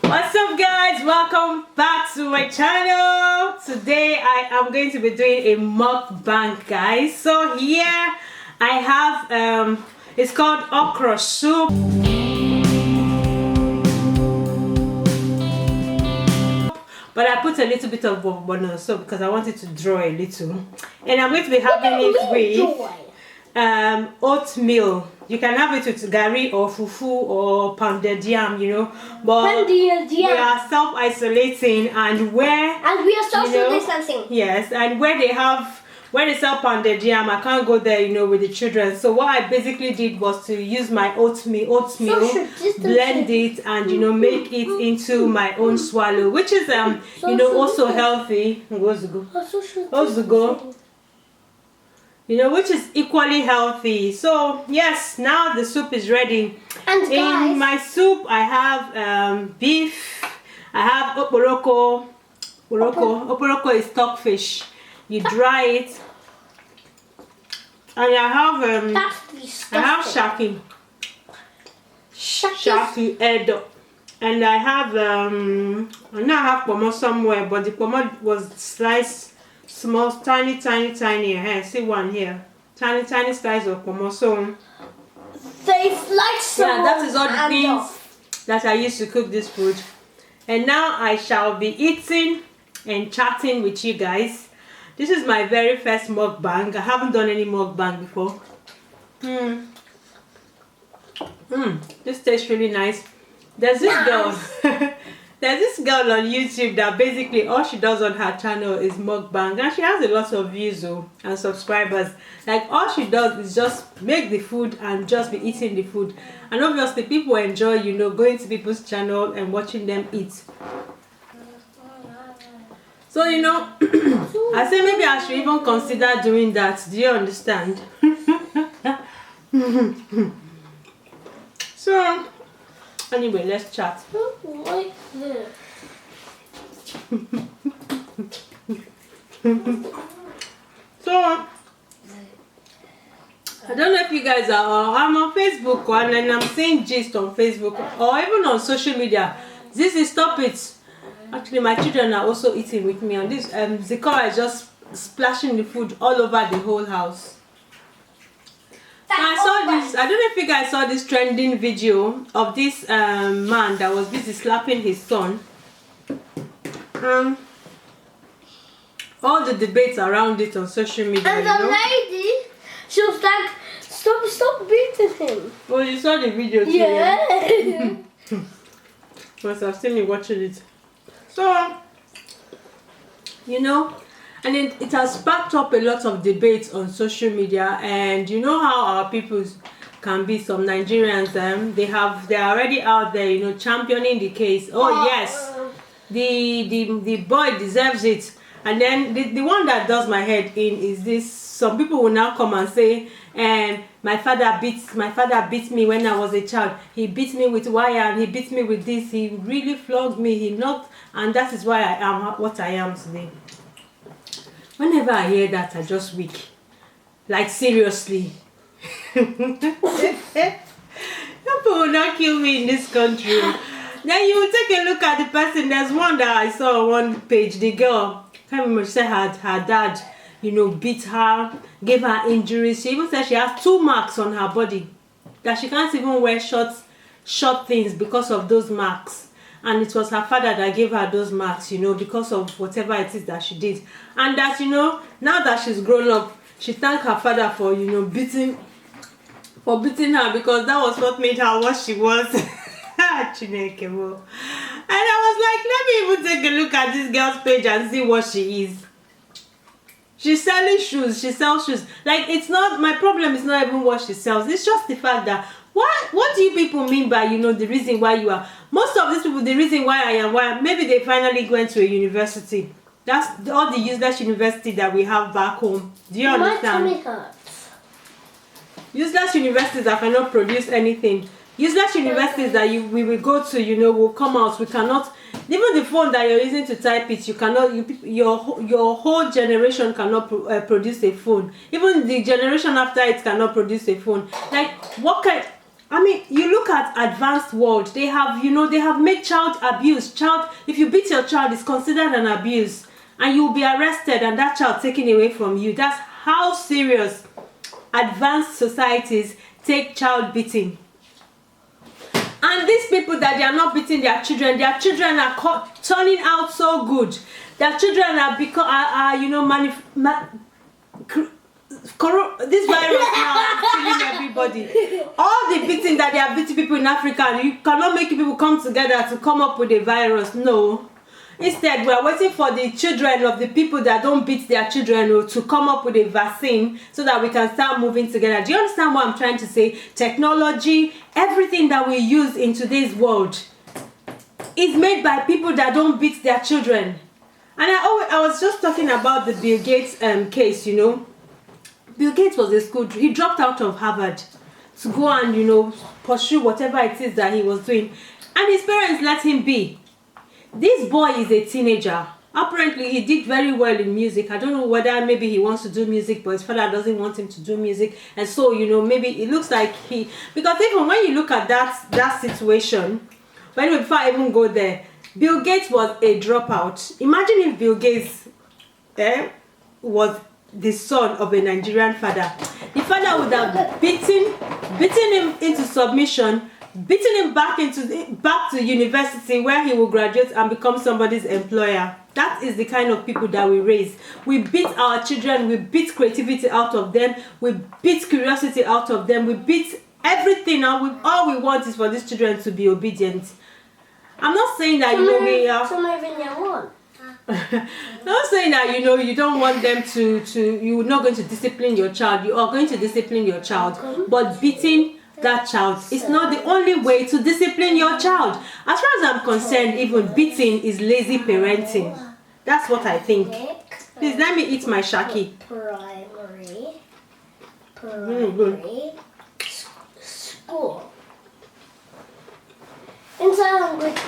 What's up, guys? Welcome back to my channel. Today I am going to be doing a mukbang, guys. So here I have it's called okra soup, but I put a little bit of banana soup because I wanted to draw a little, and I'm going to be having it with oatmeal. You can have it with gari or fufu or pounded yam, you know. But we are self-isolating, and we are social distancing. Yes, and where they sell pounded yam, I can't go there, you know, with the children. So what I basically did was to use my oatmeal, blend it, and you know, make it into my own swallow, which is you know, also healthy. You know, which is equally healthy. So yes, now the soup is ready. And in my soup I have beef, I have oporoko. Oporoko is stockfish. You dry it. And I have shaki edo. And I have I now have pomo somewhere, but the pomo was sliced small, tiny here. See one here, tiny slice of pomo. So they slice. Yeah, that is all the things that I used to cook this food. And now I shall be eating and chatting with you guys. This is my very first mukbang. I haven't done any mukbang before. This tastes really nice. There's this girl. There's this girl on YouTube that basically all she does on her channel is mukbang, and she has a lot of views and subscribers. Like, all she does is just make the food and just be eating the food, and obviously people enjoy, you know, going to people's channel and watching them eat. So, you know, I say maybe I should even consider doing that. Do you understand? So anyway, let's chat. Like this. So I don't know if you guys are, I'm on Facebook and then I'm seeing gist on Facebook or even on social media. This is Stop It. Actually, my children are also eating with me, and this Zikora is just splashing the food all over the whole house. So I saw this, I don't know if you guys saw this trending video of this man that was busy slapping his son. All the debates around it on social media. And the lady, she was like, stop beating him. Oh, you saw the video too? Yeah. Because I've seen me watching it. So, you know, and it has sparked up a lot of debates on social media. And you know how our people can be. Some Nigerians, they're already out there, you know, championing the case. Oh yes, the boy deserves it. And then the one that does my head in is this: some people will now come and say, my father beat me when I was a child. He beat me with wire, and he beat me with this. He really flogged me. He knocked, and that is why I am what I am today. Whenever I hear that, I just weak. Like, seriously. People will not kill me in this country. Then you will take a look at the person. There's one that I saw on one page. The girl, can't remember, she said her dad, you know, beat her, gave her injuries. She even said she has 2 marks on her body, that she can't even wear short things because of those marks. And it was her father that gave her those marks, you know, because of whatever it is that she did. And that, you know, now that she's grown up, she thanked her father for, you know, beating her, because that was what made her what she was. And I was like, let me even take a look at this girl's page and see what she is. She's selling shoes. She sells shoes. Like, it's not, my problem is not even what she sells. It's just the fact that, what do you people mean by, you know, the reason why you are? Most of these people, the reason why I am, why maybe they finally went to a university. That's all the useless university that we have back home. Do you understand? My tummy hurts. Useless universities that cannot produce anything. Useless universities that we will go to, you know, will come out. We cannot, even the phone that you're using to type it, you cannot, your whole generation cannot produce a phone. Even the generation after it cannot produce a phone. Like, what kind, I mean, you look at advanced world, they have, they have made child abuse. If you beat your child, it's considered an abuse. And you'll be arrested and that child taken away from you. That's how serious advanced societies take child beating. And these people that they are not beating their children are turning out so good. Their children are this virus now is killing everybody. All the beating that they are beating people in Africa, you cannot make people come together to come up with a virus. No. Instead, we are waiting for the children of the people that don't beat their children to come up with a vaccine so that we can start moving together. Do you understand what I'm trying to say? Technology, everything that we use in today's world is made by people that don't beat their children. And I was just talking about the Bill Gates case, Bill Gates was a school, he dropped out of Harvard to go and, pursue whatever it is that he was doing. And his parents let him be. This boy is a teenager. Apparently, he did very well in music. I don't know whether maybe he wants to do music, but his father doesn't want him to do music. And so, maybe it looks like because even when you look at that situation, before I even go there, Bill Gates was a dropout. Imagine if Bill Gates was the son of a Nigerian father. The father would have beaten him into submission, beating him back to university where he will graduate and become somebody's employer. That is the kind of people that we raise. We beat our children, we beat creativity out of them, we beat curiosity out of them, we beat everything. Now all we want is for these children to be obedient. I'm not saying that we are. Not saying that you don't want them to you're not going to discipline your child. You are going to discipline your child, but beating that child is not the only way to discipline your child. As far as I'm concerned, even beating is lazy parenting. That's what I think. Please let me eat my shaki. Primary school. Inside language,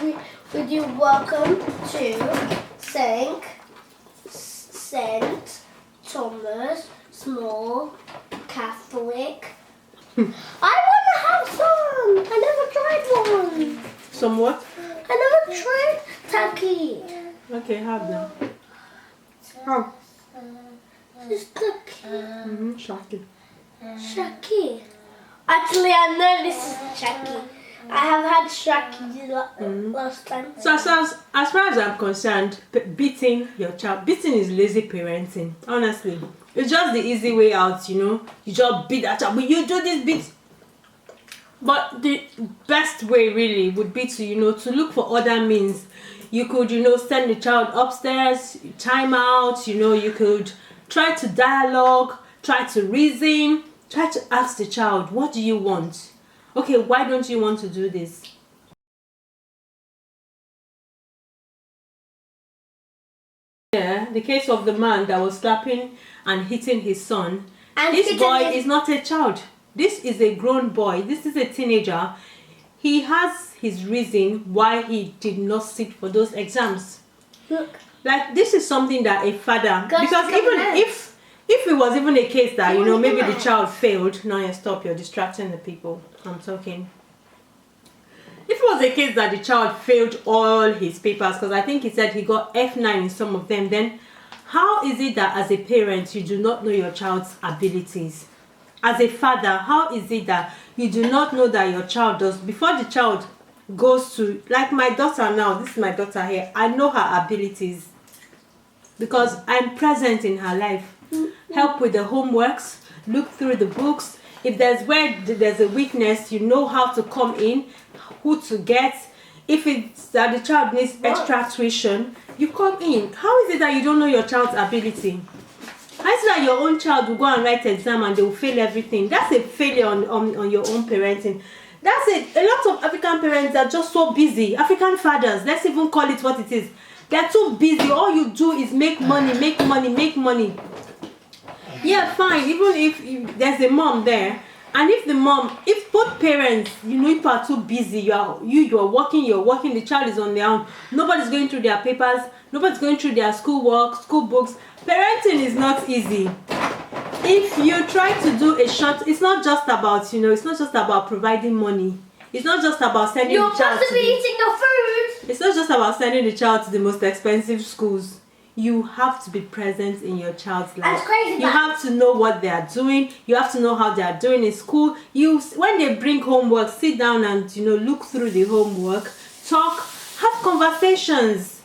would you welcome to Saint Thomas Small Catholic. I want to have some. I never tried one. Some what? I never tried turkey. Okay, have them. How? It's turkey. Shaki. Shaki. Actually, I know this is shaki. I have had shaki last time. So as far as I'm concerned, beating your child, beating is lazy parenting. Honestly, it's just the easy way out. You just beat that child. But you do this beat. But the best way really would be to to look for other means. You could send the child upstairs, time out. You could try to dialogue, try to reason, try to ask the child, what do you want? Okay, why don't you want to do this? Yeah, the case of the man that was slapping and hitting his son. And this boy is not a child. This is a grown boy. This is a teenager. He has his reason why he did not sit for those exams. Look. Like, this is something that a father, because even if it was even a case that maybe the child failed. No, yeah, stop, you're distracting the people. I'm talking. If it was a case that the child failed all his papers, because I think he said he got F9 in some of them, then how is it that as a parent you do not know your child's abilities? As a father, how is it that you do not know that your child does, before the child goes to, like my daughter now, this is my daughter here, I know her abilities because I'm present in her life. Help with the homeworks, look through the books. If there's a weakness, you know how to come in, who to get. If it's that the child needs extra tuition, you come in. How is it that you don't know your child's ability? How is it that your own child will go and write exam and they will fail everything? That's a failure on your own parenting. That's it. A lot of African parents are just so busy. African fathers, let's even call it what it is. They're too busy. All you do is make money, make money, make money. Yeah, fine. Even if there's a mom there, and if both parents, you are too busy, you're working, the child is on their own, nobody's going through their papers, nobody's going through their schoolwork, school books. Parenting is not easy. if you try to do a short, it's not just about, it's not just about providing money. It's not just about sending You're the child supposed to be eating your food. It's not just about sending the child to the most expensive schools. You have to be present in your child's life. That's crazy. You have to know what they are doing. You have to know how they are doing in school. When they bring homework, sit down and look through the homework, talk, have conversations.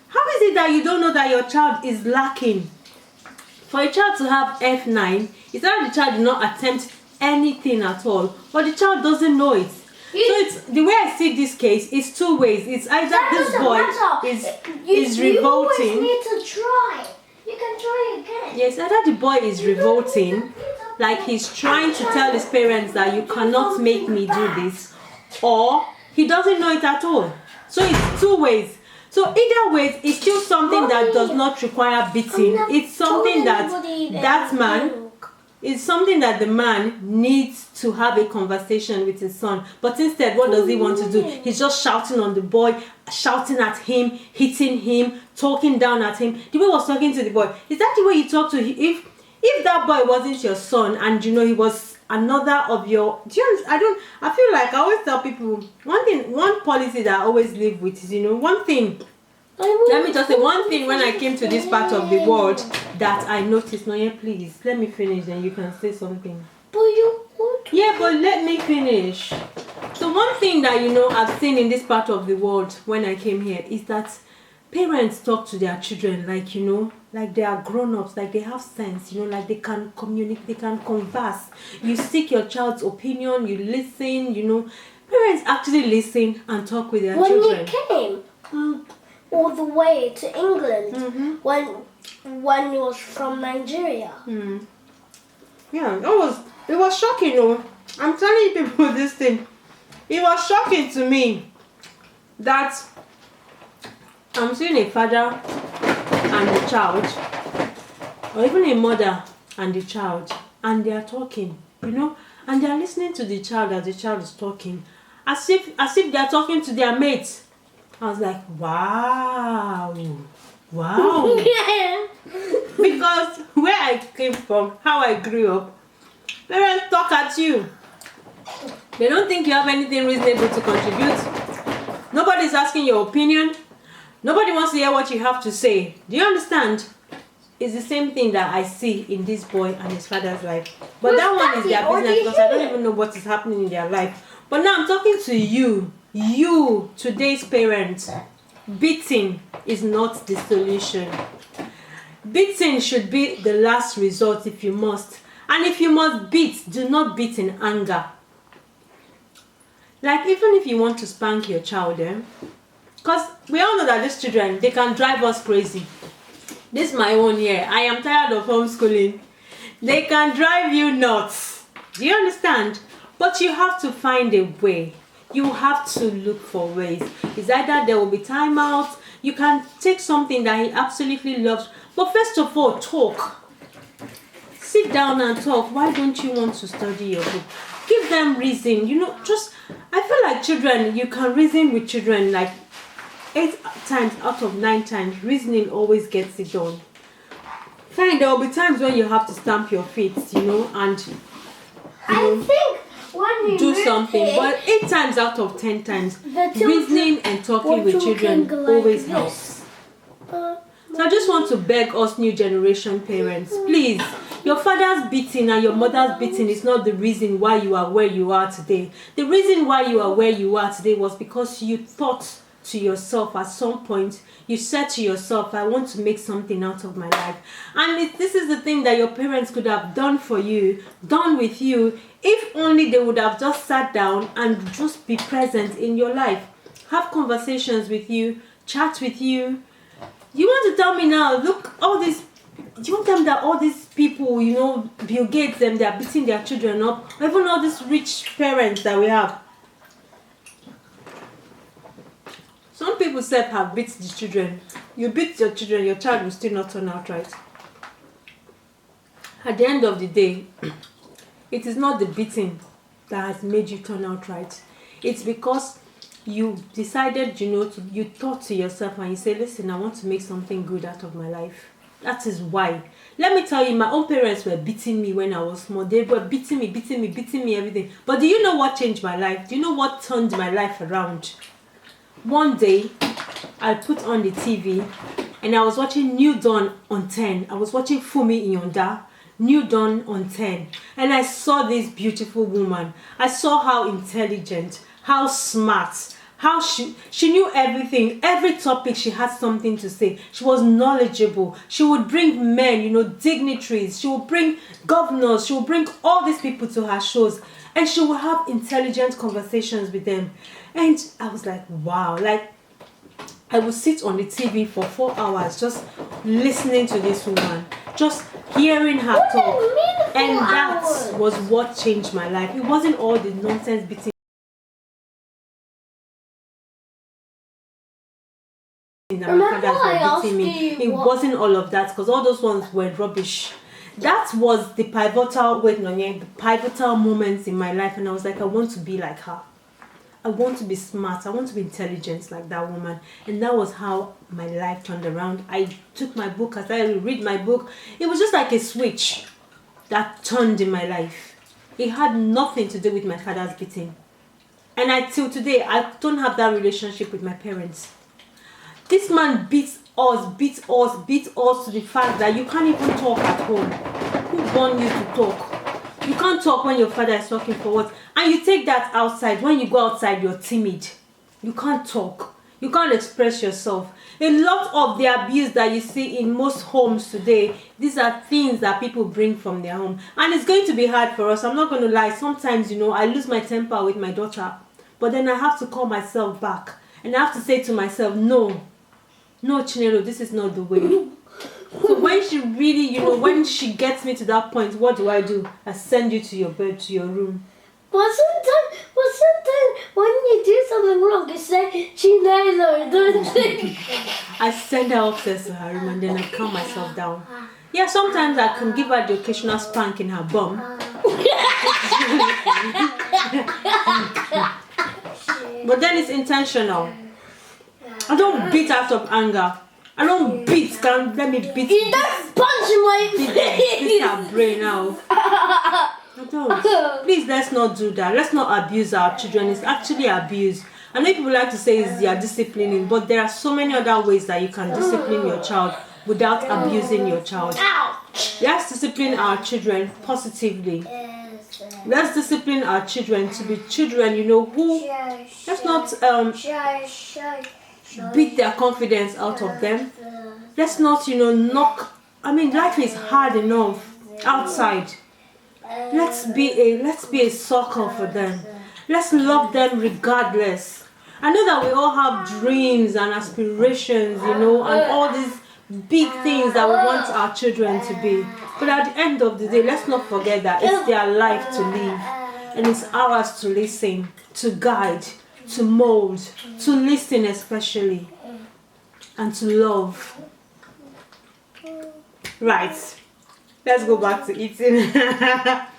How is it that you don't know that your child is lacking? For a child to have F9, it's not the child did not attempt anything at all, but the child doesn't know it. So it's the way I see this case is two ways. It's either this boy is revolting. You always need to try. You can try again. Yes, either the boy is revolting, like he's trying to tell his parents that you cannot make me do this, or he doesn't know it at all. So it's two ways. So either way, it's still something that does not require beating. It's something that man. It's something that the man needs to have a conversation with his son. But instead, what does he want to do? He's just shouting on the boy, shouting at him, hitting him, talking down at him. The boy was talking to the boy. Is that the way you talk to him? If that boy wasn't your son and he was another of your... I feel like I always tell people, one policy that I always live with is, one thing. Let me just say one thing. When I came to this part of the world that I noticed, please let me finish, then you can say something. But you would. Yeah, but let me finish. So one thing that I've seen in this part of the world when I came here is that parents talk to their children like they are grown-ups, like they have sense, like they can communicate, they can converse. You seek your child's opinion, you listen, parents actually listen and talk with their children. When you came all the way to England, when you was from Nigeria. Yeah, it was shocking. I'm telling you people this thing. It was shocking to me that I'm seeing a father and a child, or even a mother and a child, and they are talking, and they are listening to the child as the child is talking, as if they are talking to their mates. I was like, wow. Yeah. Because where I came from, how I grew up, parents talk at you. They don't think you have anything reasonable to contribute. Nobody's asking your opinion. Nobody wants to hear what you have to say. Do you understand? It's the same thing that I see in this boy and his father's life. But that one is their business, because I don't even know what is happening in their life. But now I'm talking to you, today's parents. Beating is not the solution. Beating should be the last resort if you must. And if you must beat, do not beat in anger. Like, even if you want to spank your child, because we all know that these children, they can drive us crazy. This is my own year. I am tired of homeschooling. They can drive you nuts. Do you understand? But you have to find a way. You have to look for ways. It's either there will be timeouts. You can take something that he absolutely loves. But first of all, talk. Sit down and talk. Why don't you want to study your book? Give them reason. I feel like children, you can reason with children like 8 times out of 9 times. Reasoning always gets it done. Fine, there will be times when you have to stamp your feet, and I think when you do something, here, but 8 times out of 10 times, reasoning and talking with children always helps. So I just want to beg us new generation parents, please, your father's beating and your mother's beating is not the reason why you are where you are today. The reason why you are where you are today was because you thought to yourself at some point, you said to yourself, I want to make something out of my life. And this is the thing that your parents could have done for you, done with you, if only they would have just sat down and just be present in your life, have conversations with you, chat with you. You want to tell me now, look, all this, do you want to tell me that all these people, Bill Gates, they are beating their children up, or even all these rich parents that we have? Some people said have beat the children. You beat your children, your child will still not turn out right. At the end of the day, it is not the beating that has made you turn out right. It's because you decided, you thought to yourself and you say, listen, I want to make something good out of my life. That is why. Let me tell you, my own parents were beating me when I was small. They were beating me, everything. But do you know what changed my life? Do you know what turned my life around? One day, I put on the TV and I was watching New Dawn on 10. I was watching Fumi Iyonda, New Dawn on 10. And I saw this beautiful woman. I saw how intelligent, how smart, how she knew everything. Every topic she had something to say. She was knowledgeable. She would bring men, dignitaries. She would bring governors. She would bring all these people to her shows. And she would have intelligent conversations with them. And I was like, wow. Like, I would sit on the TV for 4 hours just listening to this woman. Just hearing her talk. And that was what changed my life. It wasn't all the nonsense beating that my fathers were beating me. It wasn't all of that, because all those ones were rubbish. That was the pivotal moments in my life, and I was like, I want to be like her. I want to be smart. I want to be intelligent like that woman. And that was how my life turned around. I took my book, I started to read my book. It was just like a switch that turned in my life. It had nothing to do with my father's beating. And till today, I don't have that relationship with my parents. This man beats us to the fact that you can't even talk at home. Who warned you to talk? You can't talk when your father is talking for what? And you take that outside. When you go outside, you're timid. You can't talk. You can't express yourself. A lot of the abuse that you see in most homes today, these are things that people bring from their home. And it's going to be hard for us. I'm not going to lie. Sometimes, I lose my temper with my daughter. But then I have to call myself back. And I have to say to myself, no, Chinelo, this is not the way. So when she really, when she gets me to that point, what do? I send you to your bed, to your room. But sometimes when you do something wrong, you say, Chinelo, don't think. I send her upstairs to her room and then I calm myself down. Yeah, sometimes I can give her the occasional spank in her bum. But then it's intentional. I don't beat out of anger. I don't beat. Let me beat. You don't punch my face. Beat her brain out. I don't. Please, let's not do that. Let's not abuse our children. It's actually abuse. I know people like to say it's their disciplining, but there are so many other ways that you can discipline your child without abusing your child. Let's discipline our children positively. Let's discipline our children to be children, who, let's not beat their confidence out of them. Let's not, knock. Life is hard enough outside. Let's be a circle for them. Let's love them regardless. I know that we all have dreams and aspirations, and all these big things that we want our children to be. But at the end of the day, let's not forget that it's their life to live. And it's ours to listen, to guide, to mold, to listen especially, and to love. Right. Let's go back to eating.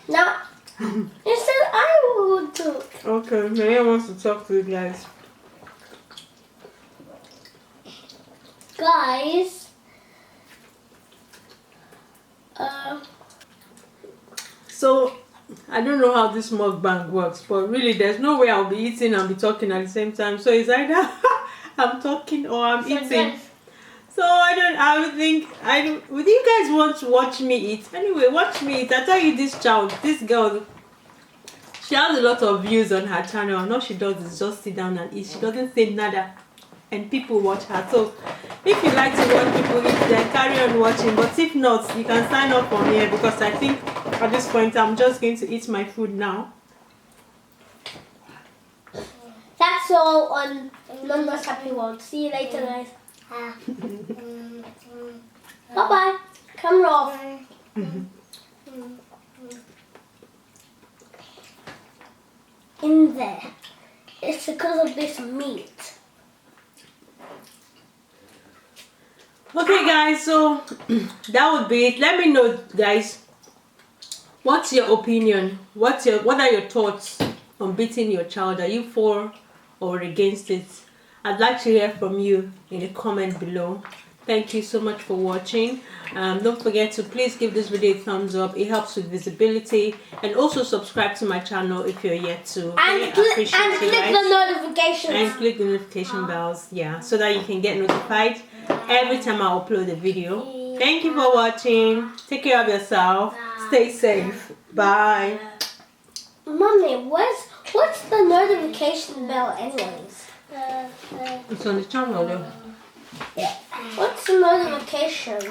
No. You said I would talk. Okay, Maria wants to talk to you guys. Guys. So, I don't know how this mukbang works, but really there's no way I'll be eating and be talking at the same time. So it's either I'm talking or I'm eating. So would you guys want to watch me eat? Anyway, watch me eat. I tell you, this girl, she has a lot of views on her channel, and all she does is just sit down and eat. She doesn't say nada, and people watch her. So if you like to watch people eat, then carry on watching. But if not, you can sign up on here, because I think at this point I'm just going to eat my food now. That's all on Mama's Happy World. See you later, guys. Bye-bye. Camera off. In there. It's because of this meat. Okay, guys, so that would be it. Let me know, guys, what's your opinion? What are your thoughts on beating your child? Are you for or against it? I'd like to hear from you in the comment below. Thank you so much for watching. Don't forget to please give this video a thumbs up. It helps with visibility, and also subscribe to my channel if you're yet to. And click the notifications. And click the notification bells, yeah, so that you can get notified every time I upload a video. Thank you for watching. Take care of yourself. Stay safe. Bye. Mommy, what's the notification bell anyways? It's on the channel though. What's the notification?